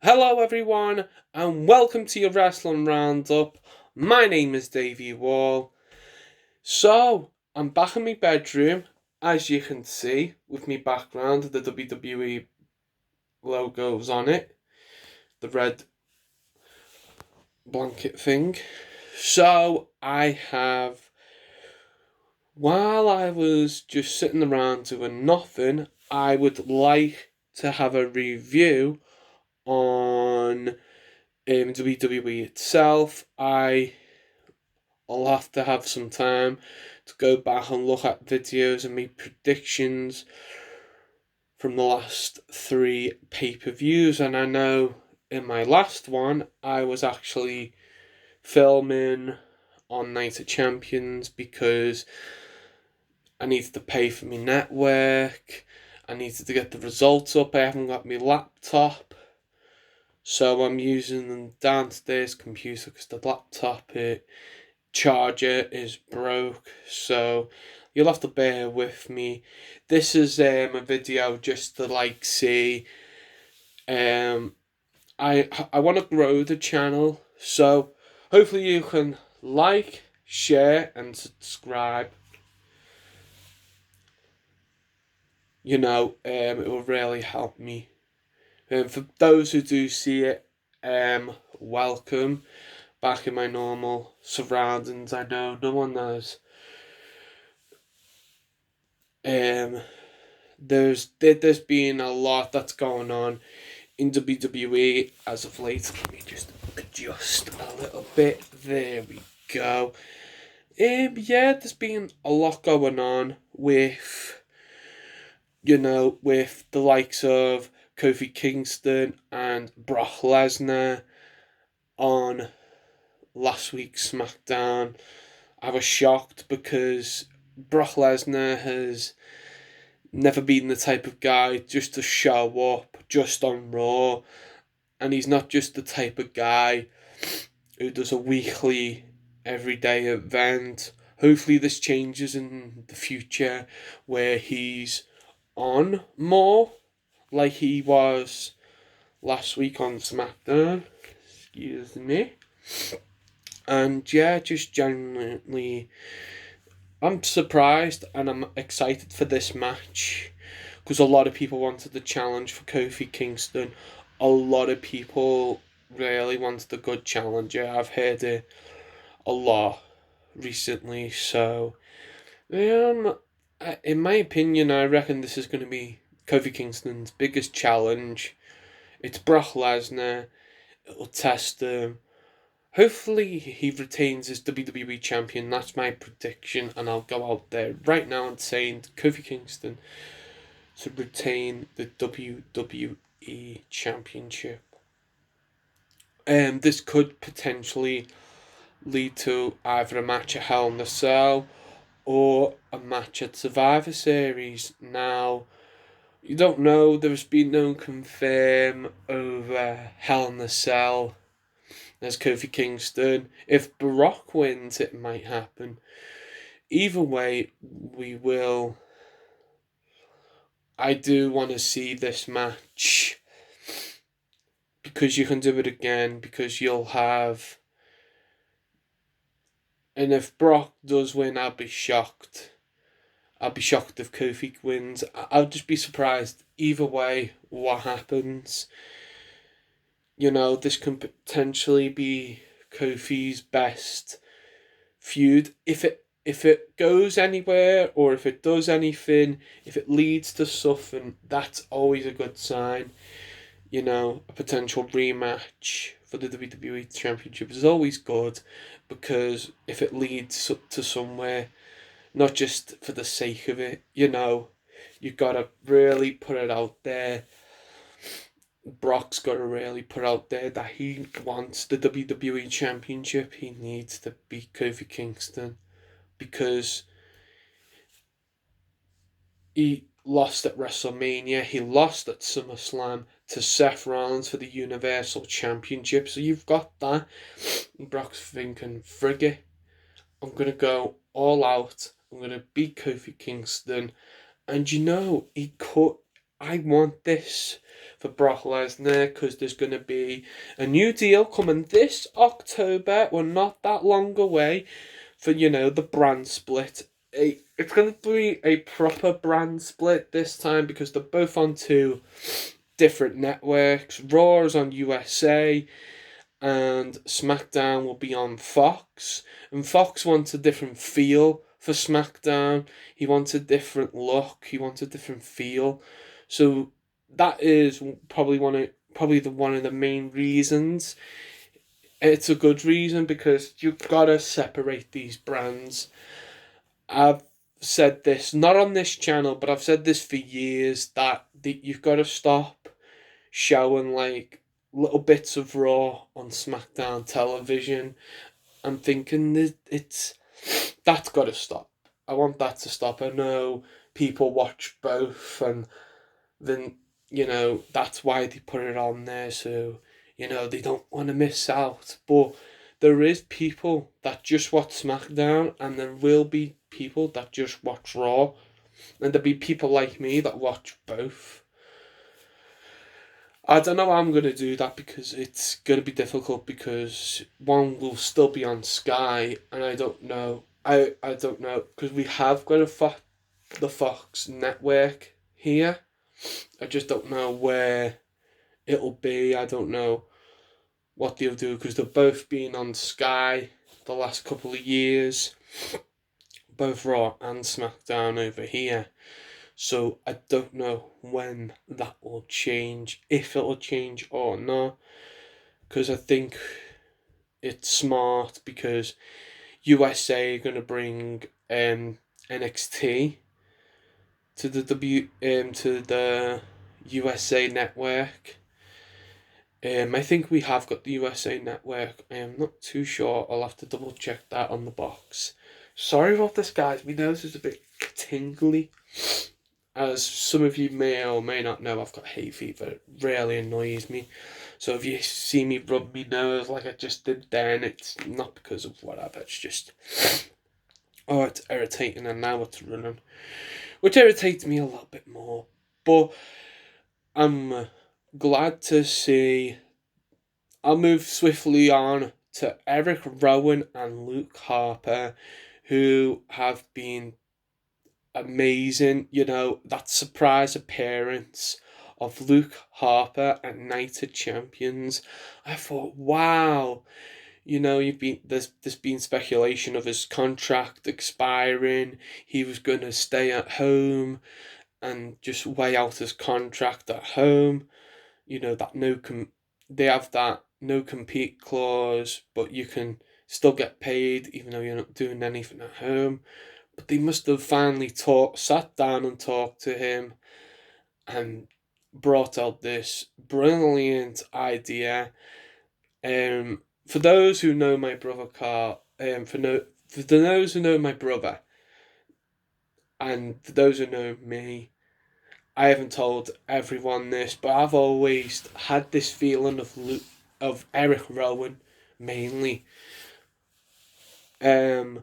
Hello, everyone, and welcome to your Wrestling Roundup. My name is Davey Wall. So, I'm back in my bedroom, as you can see, with my background, the WWE logos on it, the red blanket thing. So, while I was just sitting around doing nothing, I would like to have a review on WWE itself. I'll have to have some time to go back and look at videos and make predictions from the last three pay-per-views. And I know in my last one, I was actually filming on Night of Champions because I needed to pay for my network. I needed to get the results up. I haven't got my laptop. So I'm using the downstairs computer because the laptop charger is broke, so you'll have to bear with me. This is a video just to see. I want to grow the channel, so hopefully you can like, share, and subscribe. It will really help me. For those who do see it, welcome back in my normal surroundings. I know no one knows. There's been a lot that's going on in WWE as of late. Let me just adjust a little bit. There we go. Yeah, there's been a lot going on with with the likes of Kofi Kingston and Brock Lesnar on last week's SmackDown. I was shocked because Brock Lesnar has never been the type of guy just to show up just on Raw, and he's not just the type of guy who does a weekly, everyday event. Hopefully, this changes in the future where he's on more like he was last week on SmackDown. Excuse me. And yeah, just genuinely, I'm surprised and I'm excited for this match because a lot of people wanted the challenge for Kofi Kingston. A lot of people really wanted a good challenger. I've heard it a lot recently. So, in my opinion, I reckon this is going to be Kofi Kingston's biggest challenge. It's Brock Lesnar. It'll test him. Hopefully he retains his WWE champion. That's my prediction, and I'll go out there right now and saying Kofi Kingston to retain the WWE championship. This could potentially lead to either a match at Hell in the Cell or a match at Survivor Series. Now, you don't know. There's been no confirm over Hell in the Cell. There's Kofi Kingston. If Brock wins, it might happen. Either way, we will. I do want to see this match because you can do it again. Because you'll have. And if Brock does win, I'll be shocked. I'll be shocked if Kofi wins. I'll just be surprised. Either way, what happens? This can potentially be Kofi's best feud. If it goes anywhere or if it does anything, if it leads to something, that's always a good sign. A potential rematch for the WWE Championship is always good because if it leads to somewhere, not just for the sake of it, you gotta really put it out there. Brock's got to really put out there that he wants the WWE Championship. He needs to beat Kofi Kingston because he lost at WrestleMania. He lost at SummerSlam to Seth Rollins for the Universal Championship. So you've got that. Brock's thinking, frig it. I'm going to go all out. I'm going to beat Kofi Kingston. And he could. I want this for Brock Lesnar, because there's going to be a new deal coming this October. We're not that long away for, the brand split. It's going to be a proper brand split this time because they're both on two different networks. Raw is on USA and SmackDown will be on Fox. And Fox wants a different feel for SmackDown. He wants a different look. He wants a different feel. So that is probably one of the main reasons. It's a good reason because you've got to separate these brands. I've said this not on this channel, but I've said this for years that you've got to stop showing like little bits of Raw on SmackDown television. I'm thinking that that's got to stop. I want that to stop. I know people watch both, and then that's why they put it on there, so they don't want to miss out. But there is people that just watch SmackDown, and there will be people that just watch Raw, and there'll be people like me that watch both. I don't know how I'm going to do that because it's going to be difficult because one will still be on Sky and I don't know. I don't know because we have got the Fox network here. I just don't know where it'll be. I don't know what they'll do because they've both been on Sky the last couple of years. Both Raw and SmackDown over here. So I don't know when that will change, if it will change or not, because I think it's smart because USA are going to bring NXT to the USA network. I think we have got the USA network. I am not too sure. I'll have to double check that on the box. Sorry about this, guys. My nose is a bit tingly. As some of you may or may not know, I've got hay fever. It really annoys me. So if you see me rub my nose like I just did then, it's not because of whatever. It's just, it's irritating and now it's running. Which irritates me a little bit more. But I'm glad to see. I'll move swiftly on to Eric Rowan and Luke Harper, who have been amazing. That surprise appearance of Luke Harper at Night of Champions. I thought, wow, there's been speculation of his contract expiring. He was gonna stay at home and just weigh out his contract at home. They have that no compete clause, but you can still get paid even though you're not doing anything at home. But they must have finally sat down and talked to him and brought out this brilliant idea. For those who know my brother Carl, for those who know my brother, and for those who know me, I haven't told everyone this, but I've always had this feeling of Eric Rowan, mainly. I've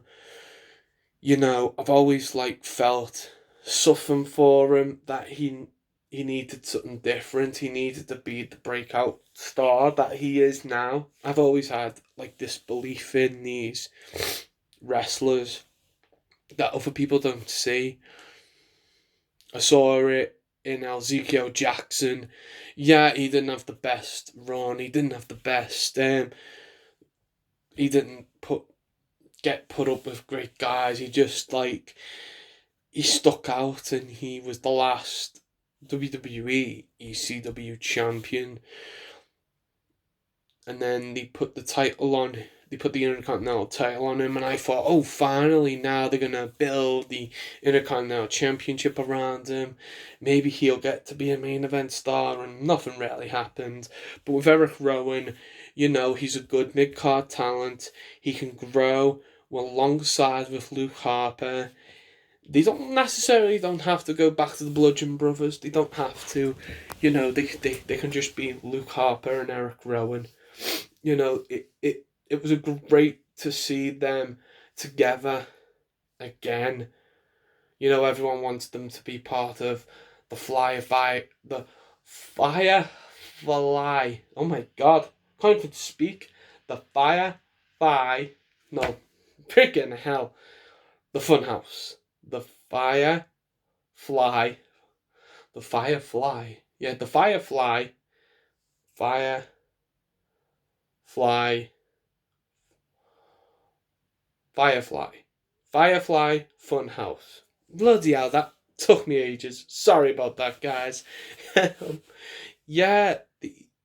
always felt something for him, that he needed something different. He needed to be the breakout star that he is now. I've always had this belief in these wrestlers that other people don't see. I saw it in Ezekiel Jackson. Yeah, he didn't have the best run. He didn't have the best. He didn't get put up with great guys. He just he stuck out, and he was the last WWE ECW champion. And then they put the Intercontinental title on him, and I thought, oh, finally, now they're gonna build the Intercontinental Championship around him. Maybe he'll get to be a main event star, and nothing really happened. But with Eric Rowan, he's a good mid-card talent. He can grow alongside with Luke Harper. They don't have to go back to the Bludgeon Brothers. They don't have to, they can just be Luke Harper and Eric Rowan. It was great to see them together again. Everyone wants them to be part of the Firefly. Oh my god. Can't even speak. The Firefly. No. Freaking hell. The Funhouse. The Firefly. The Firefly. Yeah, the Firefly. Firefly. Firefly. Firefly Funhouse. Bloody hell, that took me ages. Sorry about that, guys. Yeah,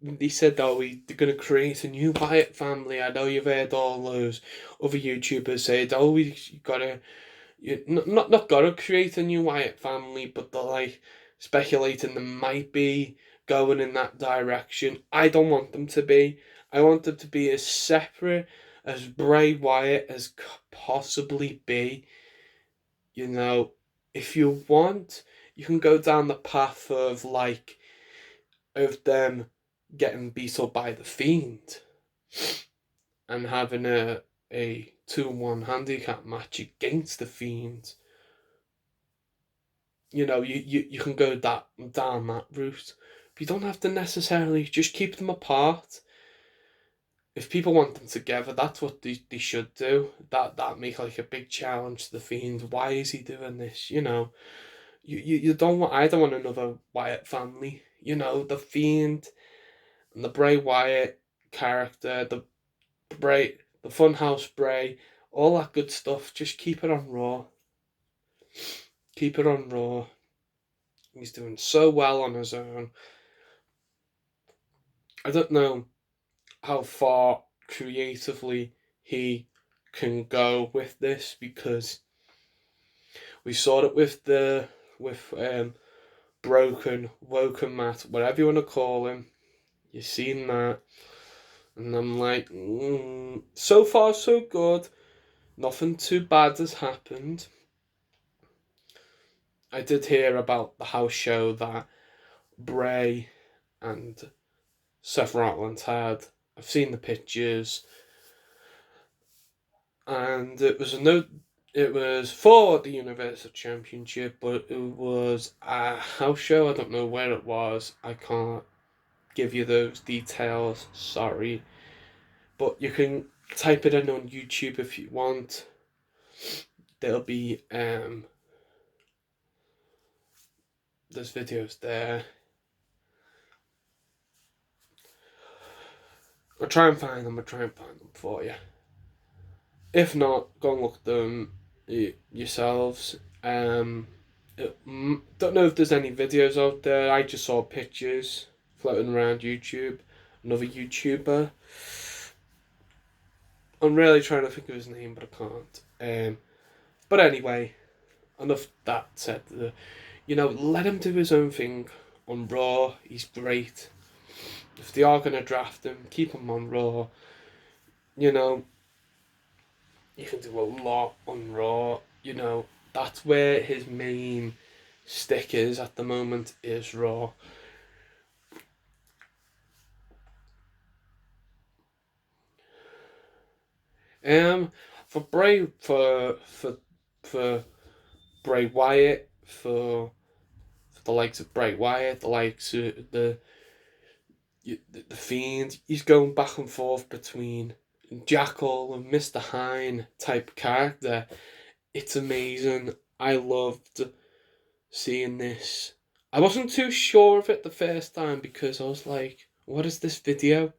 they said that they're going to create a new Wyatt family. I know you've heard all those other YouTubers say, oh, we gotta, not gotta create a new Wyatt family, but they're like speculating they might be going in that direction. I don't want them to be. I want them to be as separate as Bray Wyatt as could possibly be. You know, if you want, you can go down the path of like of them getting beat up by the Fiend and having a 2-1 handicap match against the Fiend. You know, you can go down that route. But you don't have to necessarily just keep them apart. If people want them together, that's what they should do. That make like a big challenge to the Fiend. Why is he doing this? You know, you don't want. I don't want another Wyatt family. You know, the Fiend and the Bray Wyatt character, the Funhouse Bray, all that good stuff. Just keep it on Raw. Keep it on Raw. He's doing so well on his own. I don't know how far creatively he can go with this because we saw it with broken woken Matt, whatever you want to call him. You've seen that, and I'm like, so far so good. Nothing too bad has happened. I did hear about the house show that Bray and Seth Rollins had. I've seen the pictures, and it was a note. It was for the Universal Championship, but it was a house show. I don't know where it was. I can't give you those details. Sorry, but you can type it in on YouTube if you want. There'll be there's videos there. I'll try and find them. For you. If not, go and look at them yourselves. Don't know if there's any videos out there. I just saw pictures floating around YouTube. Another YouTuber. I'm really trying to think of his name, but I can't. But anyway, enough that said. Let him do his own thing on Raw. He's great. If they are going to draft him, keep him on Raw. You know, you can do a lot on Raw. You know, that's where his main stick is at the moment, is Raw. For Bray for Bray Wyatt, for the likes of Bray Wyatt, the likes of the Fiend, he's going back and forth between Jackal and Mr. Hine type character. It's amazing. I loved seeing this. I wasn't too sure of it the first time because I was like, what is this video?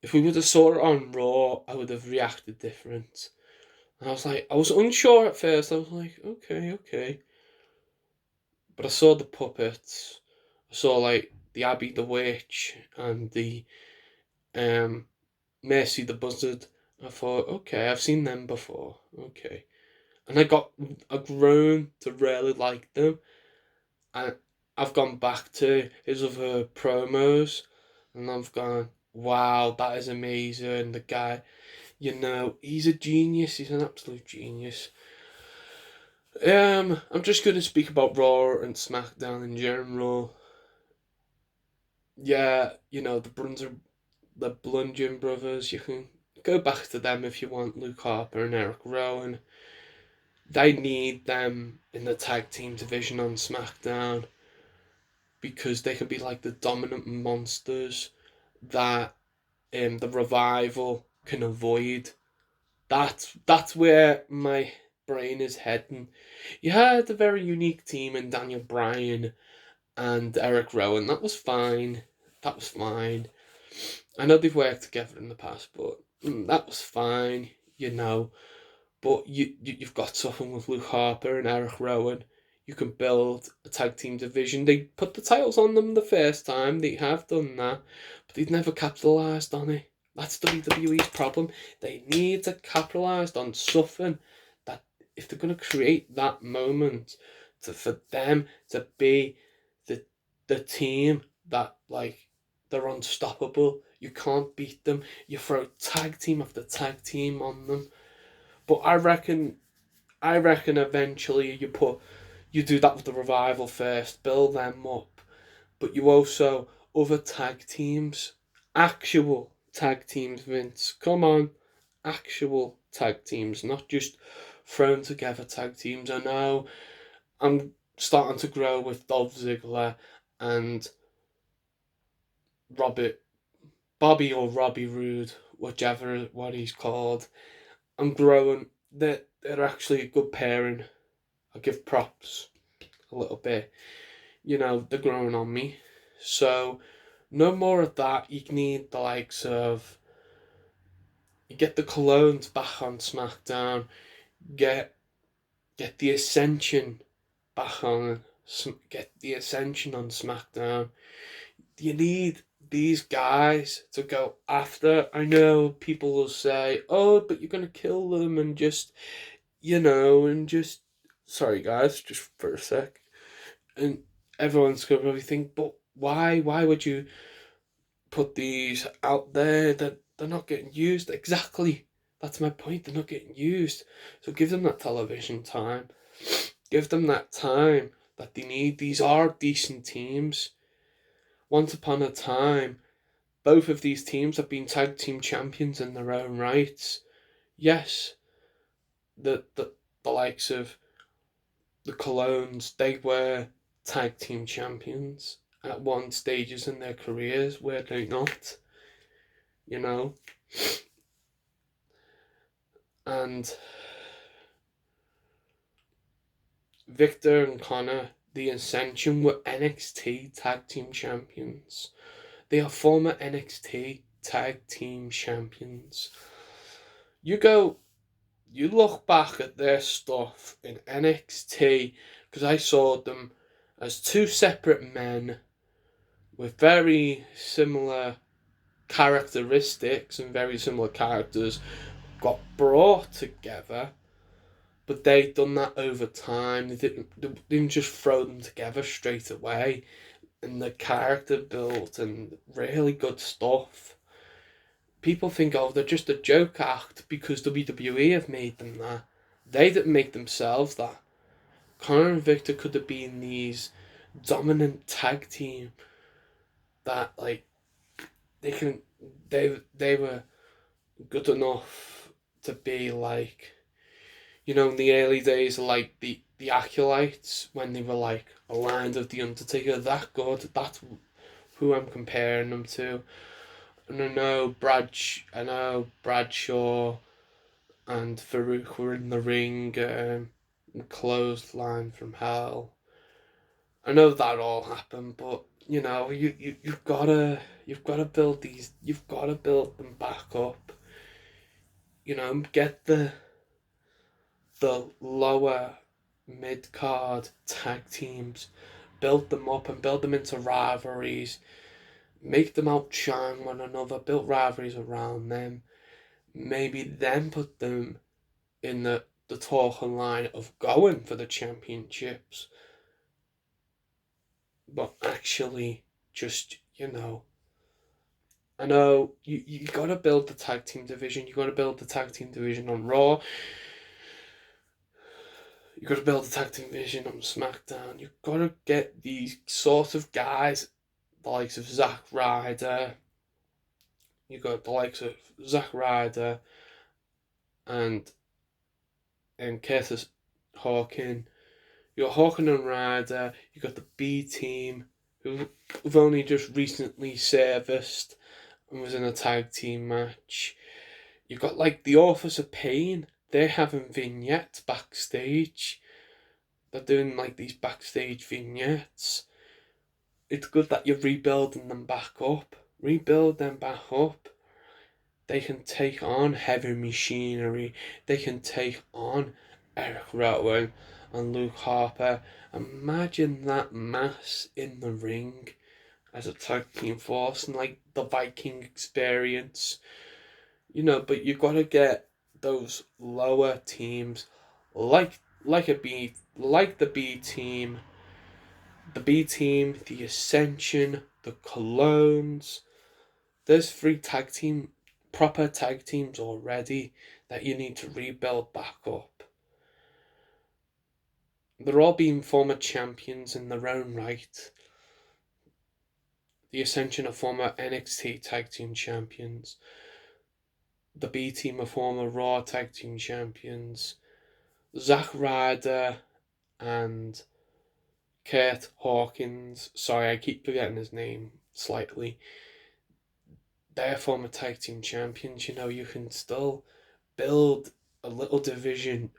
If we would have saw it on Raw, I would have reacted different. And I was unsure at first. I was like, okay. But I saw the puppets. I saw like the Abby the Witch and the Mercy the Buzzard. I thought, okay, I've seen them before. Okay. And I've grown to really like them. And I've gone back to his other promos and I've gone, wow, that is amazing. The guy, he's a genius. He's an absolute genius. I'm just going to speak about Raw and SmackDown in general. Yeah, the Bludgeon Brothers. You can go back to them if you want. Luke Harper and Eric Rowan. They need them in the tag team division on SmackDown. because they can be like the dominant monsters that the revival can avoid. That's where my brain is heading. You had a very unique team in Daniel Bryan and Eric Rowan. That was fine. That was fine. I know they've worked together in the past, but that was fine, you know. But you've got something with Luke Harper and Eric Rowan. You can build a tag team division. They put the titles on them the first time. They have done that, but they've never capitalised on it. That's WWE's problem. They need to capitalise on something that, if they're going to create that moment, for them to be the team that, like, they're unstoppable. You can't beat them. You throw tag team after tag team on them. But I reckon eventually you do that with the revival first, build them up, but you also other tag teams, actual tag teams, Vince. Come on, actual tag teams, not just thrown together tag teams. I know I'm starting to grow with Dolph Ziggler and Robert Bobby or Robbie Roode, whichever what he's called. I'm growing. They're actually a good pairing. I give props a little bit. They're growing on me. So no more of that. You need the likes of, you get the Colognes back on SmackDown. Get the Ascension back on. Get the Ascension on SmackDown. You need these guys to go after. I know people will say, "Oh, but you're gonna kill them," and just sorry guys, just for a sec. And everyone's gonna probably think, but why? Why would you put these out there that they're not getting used? Exactly. That's my point. They're not getting used. So give them that television time. Give them that time that they need. These are decent teams. Once upon a time, both of these teams have been tag team champions in their own rights. Yes, the likes of the Colognes, they were tag team champions at one stages in their careers, were they not? You know? And Victor and Connor, the Ascension, were NXT tag team champions. They are former NXT tag team champions. You look back at their stuff in NXT, because I saw them as two separate men with very similar characteristics and very similar characters, got brought together, but they'd done that over time. They didn't just throw them together straight away, and the character built and really good stuff. People think, oh, they're just a joke act because WWE have made them that. They didn't make themselves that. Conor and Victor could have been these dominant tag team that, like, they were good enough to be like, in the early days, like the Acolytes, when they were like aligned with the Undertaker. That good. That's who I'm comparing them to. And I know Bradshaw and Farouk were in the ring, clothesline from hell. I know that all happened, but you've gotta build these. You've gotta build them back up. Get the lower mid card tag teams, build them up and build them into rivalries. Make them outshine one another. Build rivalries around them. Maybe then put them in the talking line of going for the championships. But actually, just, I know you got to build the tag team division. You got to build the tag team division on Raw. You got to build the tag team division on SmackDown. You got to get these sort of guys, the likes of Zack Ryder. You got the likes of Zack Ryder and Curtis Hawkins. You got Hawkins and Ryder. You got the B team who've only just recently serviced and was in a tag team match. You've got like the Authors of Pain. They're having vignettes backstage. They're doing like these backstage vignettes. It's good that you're rebuilding them back up. Rebuild them back up. They can take on Heavy Machinery. They can take on Eric Rowan and Luke Harper. Imagine that mass in the ring as a tag team force and like the Viking experience. But you gotta get those lower teams like the B team, the Ascension, the Colones. There's proper tag teams already that you need to rebuild back up. They're all being former champions in their own right. The Ascension are former NXT tag team champions. The B team are former Raw tag team champions. Zack Ryder and Kurt Hawkins. Sorry, I keep forgetting his name slightly. They're former tag team champions. You can still build a little division,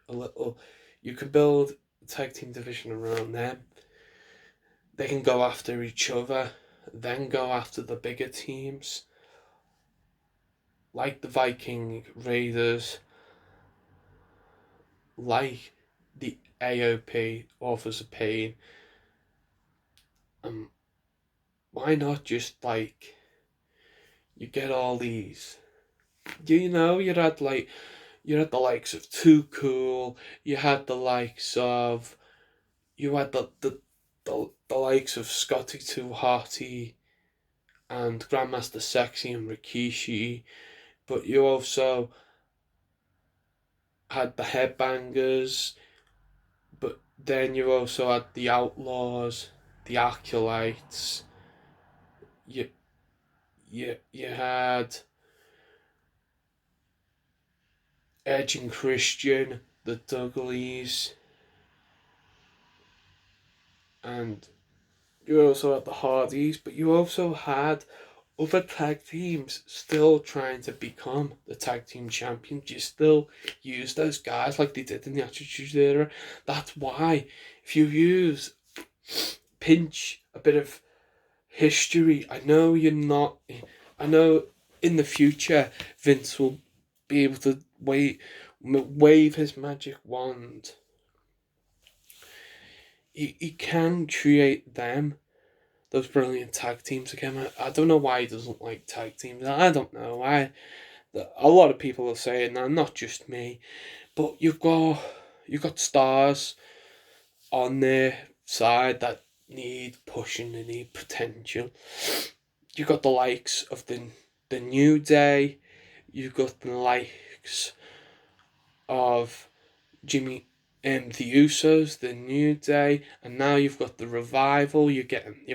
you can build a tag team division around them. They can go after each other, then go after the bigger teams, like the Viking Raiders, like the AOP, Authors of Pain. Why not just you get all these? You had the likes of Too Cool. You had the likes of the likes of Scotty Too Hotty and Grandmaster Sexy and Rikishi, but you also had the Headbangers. But then you also had the Outlaws, the Acolytes. You had Edge and Christian, the Dudleys, and you also had the Hardys, but you also had other tag teams still trying to become the tag team champions. You still use those guys like they did in the Attitude Era. That's why, if you pinch a bit of history, I know in the future Vince will be able to wave his magic wand. He can create those brilliant tag teams again. I don't know why he doesn't like tag teams. I don't know why. A lot of people are saying that, not just me. But you've got stars on their side that need pushing, they need potential. You've got the likes of the New Day. You've got the likes of Jimmy and the Usos, the New Day, and now you've got the Revival. You're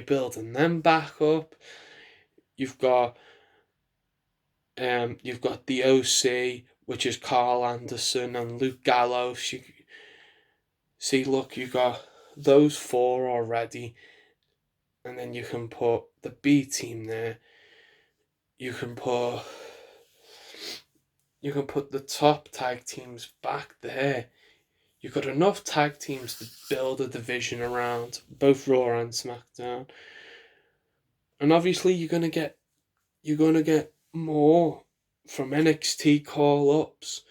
building them back up. You've got the OC, which is Carl Anderson and Luke Gallows. You got those four already, and then you can put the B team there. You can put the top tag teams back there. You've got enough tag teams to build a division around, both Raw and SmackDown. And obviously you're gonna get more from NXT call ups.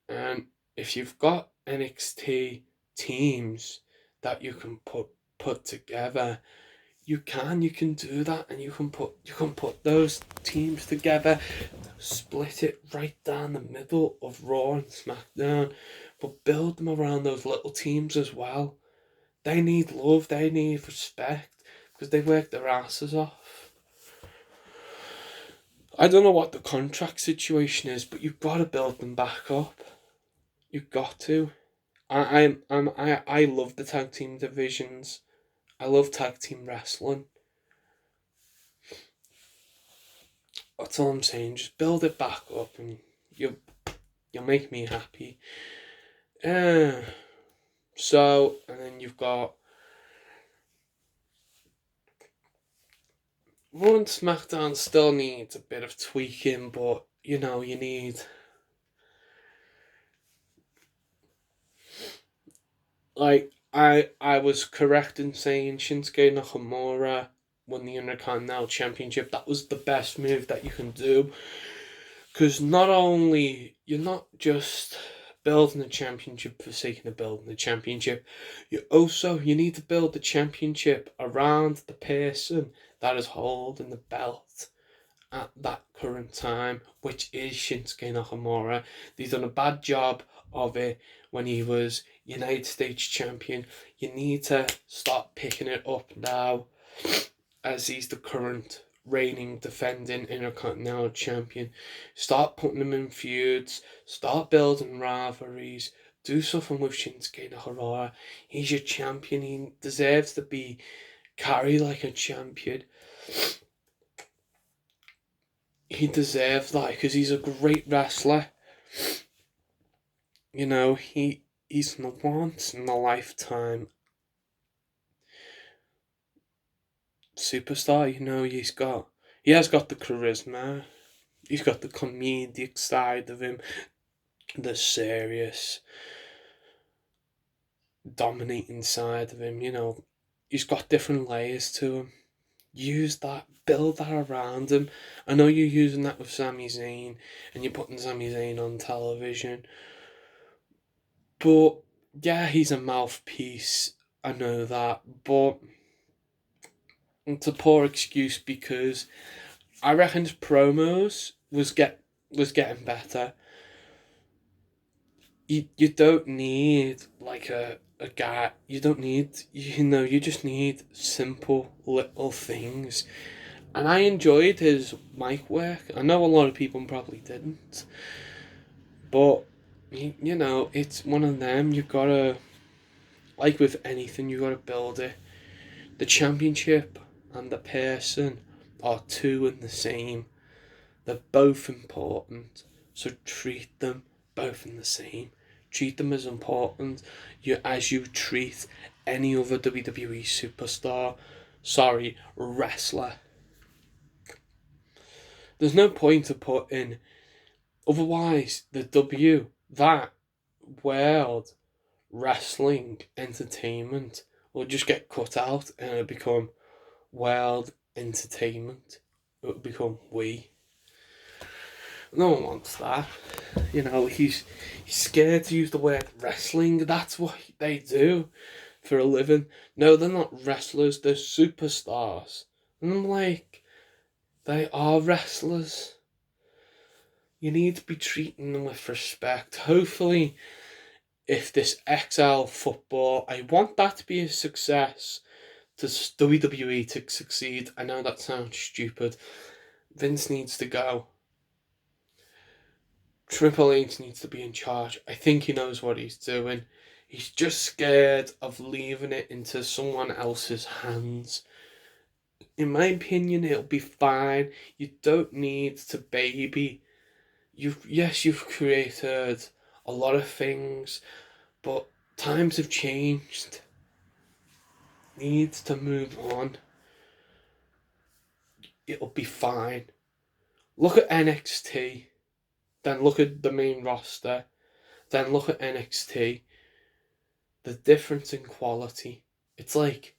And if you've got NXT teams that you can put together, you can do that, and you can put those teams together, split it right down the middle of Raw and SmackDown, but build them around those little teams as well. They need love, they need respect, because they work their asses off. I don't know what the contract situation is, but you've got to build them back up. You've got to. I love the tag team divisions. I love tag team wrestling. That's all I'm saying. Just build it back up, and you'll make me happy. So, and then you've got Raw and SmackDown still needs a bit of tweaking, but you know, you need like I was correct in saying Shinsuke Nakamura won the Intercontinental Championship. That was the best move that you can do, because not only you're not just building a championship for sake of building the championship, you need to build the championship around the person that is holding the belt at that current time, which is Shinsuke Nakamura. He's done a bad job of it when he was United States champion. You need to start picking it up now, as he's the current reigning defending Intercontinental champion. Start putting him in feuds, start building rivalries, do something with Shinsuke Nakamura. He's your champion, he deserves to be carried like a champion. He deserves that because he's a great wrestler. You know, he's a once in a lifetime superstar. You know, he has got the charisma. He's got the comedic side of him, the serious, dominating side of him. You know, he's got different layers to him. Use that, build that around him. I know you're using that with Sami Zayn, and you're putting Sami Zayn on television, but yeah, he's a mouthpiece. I know that, but it's a poor excuse because I reckon his promos was getting better. You don't need like a guy. You don't need, you just need simple little things. And I enjoyed his mic work. I know a lot of people probably didn't, but you know, it's one of them. You gotta, like with anything, you gotta build it. The championship and the person are two and the same. They're both important, so treat them both in the same. Treat them as important as you treat any other WWE superstar. Sorry, wrestler. There's no point to put in. Otherwise, that world wrestling entertainment will just get cut out and it'll become world entertainment. It'll become we. No one wants that. You know, he's scared to use the word wrestling. That's what they do for a living. No, they're not wrestlers, they're superstars. And I'm like, they are wrestlers. You need to be treating them with respect. Hopefully, if this XL football, I want that to be a success, to WWE to succeed. I know that sounds stupid. Vince needs to go. Triple H needs to be in charge. I think he knows what he's doing. He's just scared of leaving it into someone else's hands. In my opinion, it'll be fine. You don't need to baby. You've created a lot of things, but times have changed. Needs to move on. It'll be fine. Look at NXT, then look at the main roster, then look at NXT. The difference in quality. It's like,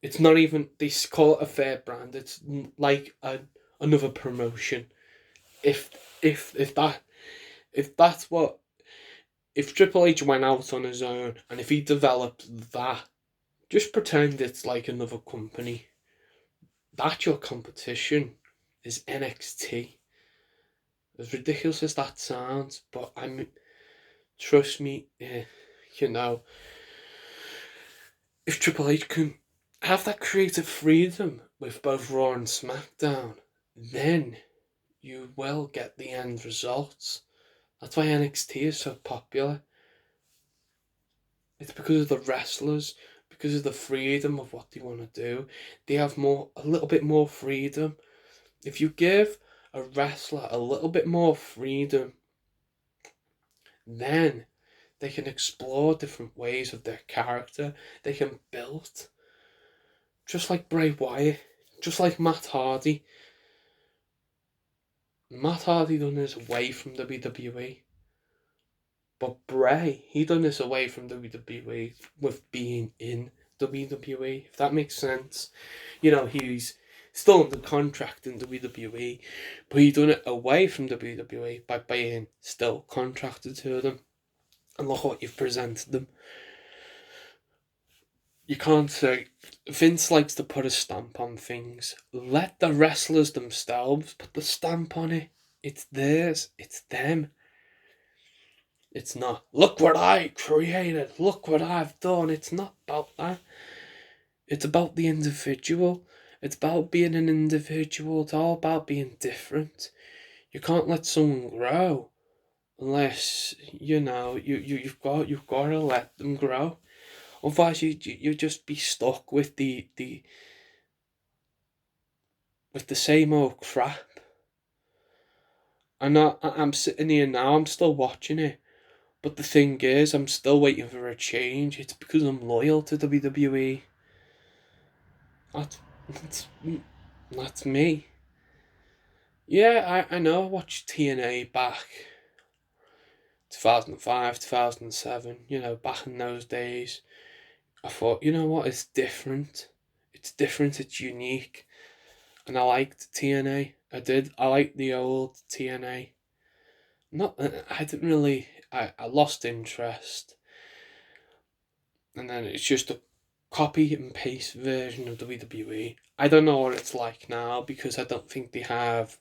it's not even, they call it a fair brand. It's like another promotion. If if that if that's what if Triple H went out on his own and if he developed that, just pretend it's like another company. That's your competition. Is NXT. As ridiculous as that sounds, but trust me, you know, if Triple H can have that creative freedom with both Raw and SmackDown, then you will get the end results. That's why NXT is so popular. It's because of the wrestlers, because of the freedom of what they want to do. They have a little bit more freedom. If you give a wrestler a little bit more freedom, then they can explore different ways of their character. They can build. Just like Bray Wyatt. Just like Matt Hardy. Matt Hardy done this away from WWE. But Bray, he done this away from WWE with being in WWE, if that makes sense. You know, he's still under contract in WWE, but he done it away from WWE by being still contracted to them. And look what you've presented them. You can't say Vince likes to put a stamp on things. Let the wrestlers themselves put the stamp on it. It's theirs. It's them. It's not, look what I created, look what I've done. It's not about that. It's about the individual. It's about being an individual. It's all about being different. You can't let someone grow unless you've got to let them grow. Otherwise, you just be stuck with the same old crap. I'm sitting here now. I'm still watching it. But the thing is, I'm still waiting for a change. It's because I'm loyal to WWE. That's, that's, that's me. Yeah, I know I watched TNA back 2005, 2007, back in those days. I thought, you know what, it's different. It's different, it's unique. And I liked TNA. I did. I liked the old TNA. Not, I didn't really, I lost interest. And then it's just a copy and paste version of WWE. I don't know what it's like now because I don't think they have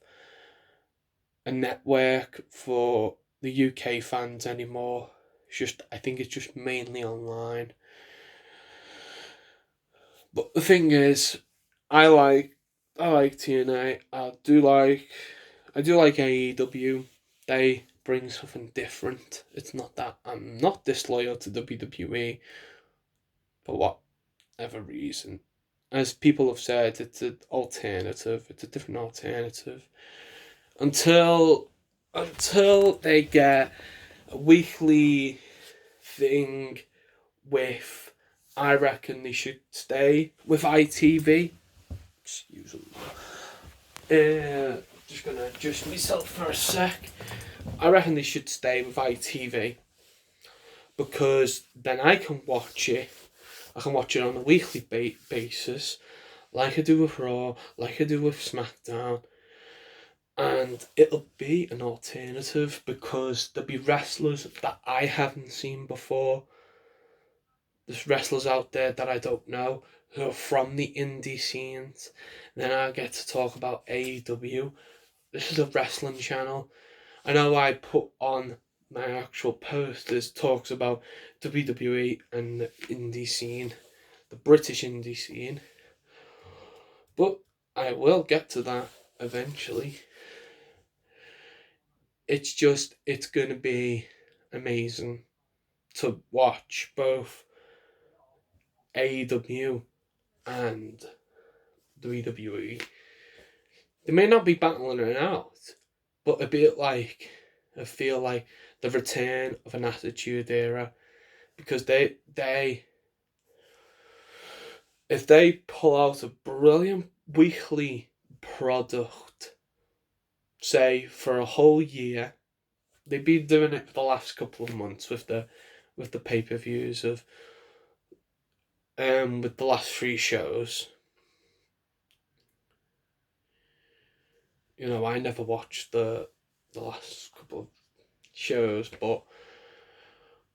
a network for the UK fans anymore. I think it's just mainly online. But the thing is, I like TNA. I do like AEW. They bring something different. It's not that I'm not disloyal to WWE, for whatever reason. As people have said, it's an alternative. It's a different alternative. Until they get a weekly thing with, I reckon they should stay with ITV. Excuse me. Just gonna adjust myself for a sec. I reckon they should stay with ITV because then I can watch it. I can watch it on a weekly basis, like I do with Raw, like I do with SmackDown, and it'll be an alternative because there'll be wrestlers that I haven't seen before. There's wrestlers out there that I don't know who are from the indie scenes. Then I get to talk about AEW. This is a wrestling channel. I know I put on my actual posters talks about WWE and the indie scene, the British indie scene. But I will get to that eventually. It's going to be amazing to watch both AEW and WWE. They may not be battling it out, but I feel like the return of an Attitude Era because they if they pull out a brilliant weekly product, say for a whole year, they've been doing it for the last couple of months with the pay-per-views of with the last three shows. I never watched the last couple of shows, but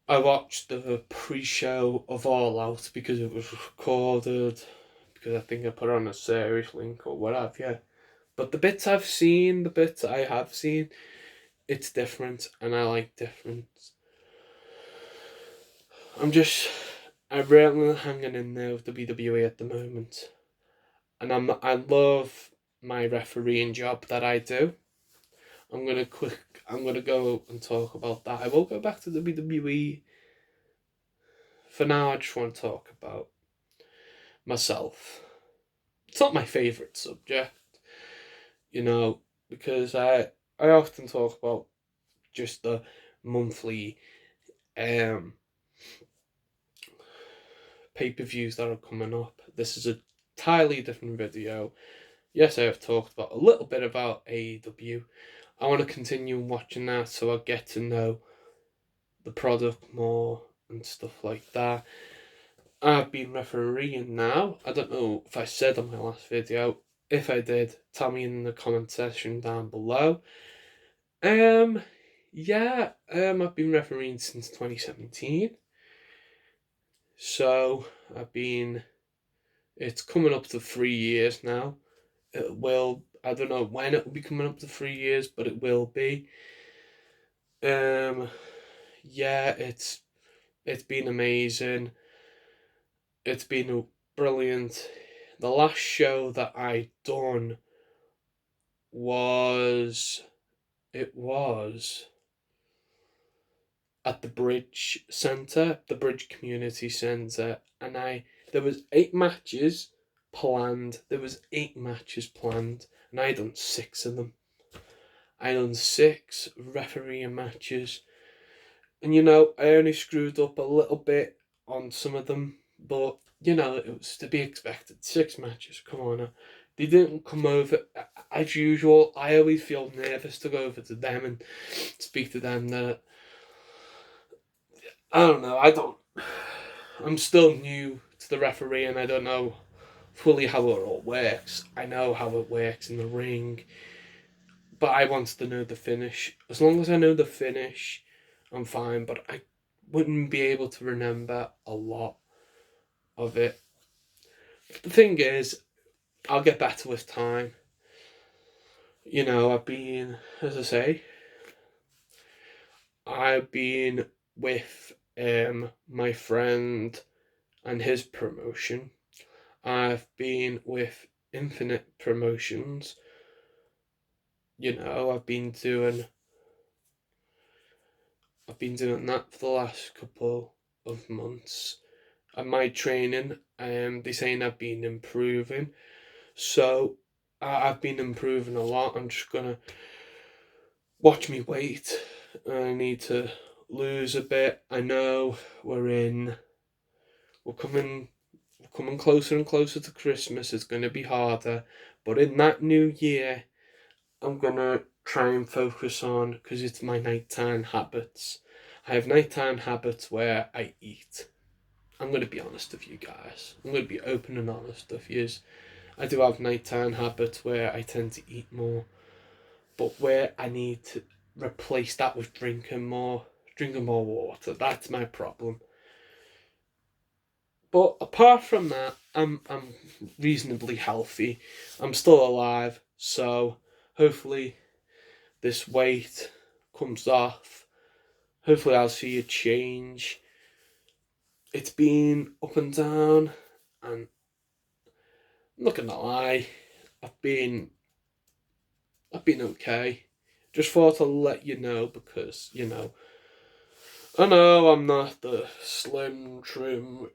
I watched the pre-show of All Out because it was recorded, because I think I put on a series link or whatever, yeah. But the bits I have seen, it's different, and I like different. I'm really hanging in there with WWE at the moment, and I love my refereeing job that I do. I'm gonna go and talk about that. I will go back to WWE. For now, I just want to talk about myself. It's not my favourite subject, because I often talk about just the monthly pay per views that are coming up. This is a entirely different video. Yes, I have talked about a little bit about AEW. I want to continue watching that so I get to know the product more and stuff like that. I've been refereeing now. I don't know if I said on my last video. If I did, tell me in the comment section down below. Yeah, I've been refereeing since 2017. So it's coming up to 3 years now. I don't know when it will be coming up to 3 years, but it will be. Yeah, it's been amazing. It's been brilliant. The last show that I done was it was at the Bridge Centre, the Bridge Community Centre, and there was 8 matches planned. There was 8 matches planned, and I done 6 of them. I done 6 refereeing matches, and I only screwed up a little bit on some of them, but it was to be expected. 6 matches, come on now. They didn't come over as usual. I always feel nervous to go over to them and speak to them. That I don't know. I'm still new to the referee, and I don't know fully how it all works. I know how it works in the ring, but I want to know the finish. As long as I know the finish, I'm fine. But I wouldn't be able to remember a lot of it. The thing is, I'll get better with time. I've been, as I say, I've been with my friend and his promotion. I've been with Infinite Promotions. I've been doing that for the last couple of months. And my training, they're saying I've been improving. So I've been improving a lot. I'm just gonna watch me weight. I need to lose a bit. I know we're coming closer and closer to Christmas. It's gonna be harder, but in that new year, I'm gonna try and focus on, because it's my nighttime habits. I have nighttime habits where I eat. I'm gonna be honest with you guys. I'm gonna be open and honest with you. I do have nighttime habits where I tend to eat more, but where I need to replace that with drinking more water. That's my problem. But apart from that, I'm reasonably healthy. I'm still alive, so hopefully this weight comes off. Hopefully I'll see a change. It's been up and down, and I'm not gonna lie, I've been okay. Just thought I'll let you know, because I know I'm not the slim trim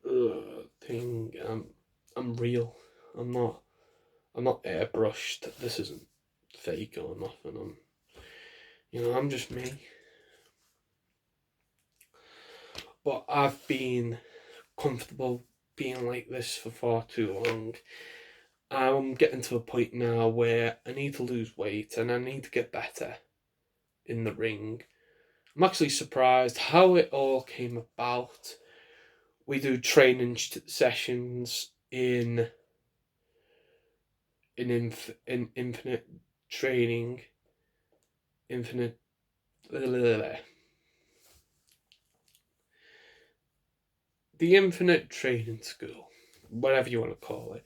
thing. I'm real. I'm not airbrushed. This isn't fake or nothing. I'm just me. But I've been comfortable being like this for far too long. I'm getting to a point now where I need to lose weight and I need to get better in the ring. I'm actually surprised how it all came about. We do training sessions in infinite training, infinite. The Infinite Training School, whatever you want to call it.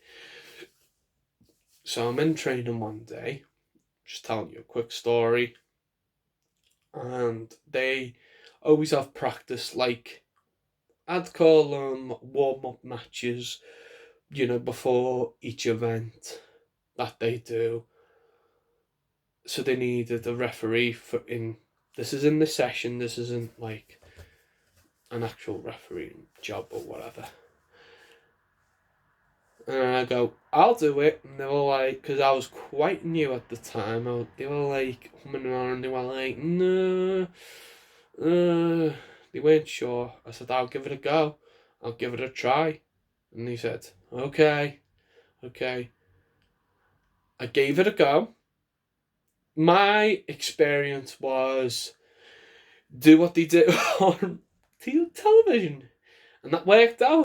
So I'm in training one day, just telling you a quick story, and they always have practice, like I'd call them warm-up matches, before each event that they do. So they needed a referee this is in the session, this isn't like an actual refereeing job or whatever. And I go, I'll do it. And they were like, because I was quite new at the time, they were like, humming around, they were like, no, they weren't sure. I said, I'll give it a go. I'll give it a try. And they said, okay. Okay. I gave it a go. My experience was do what they do on television, and that worked out.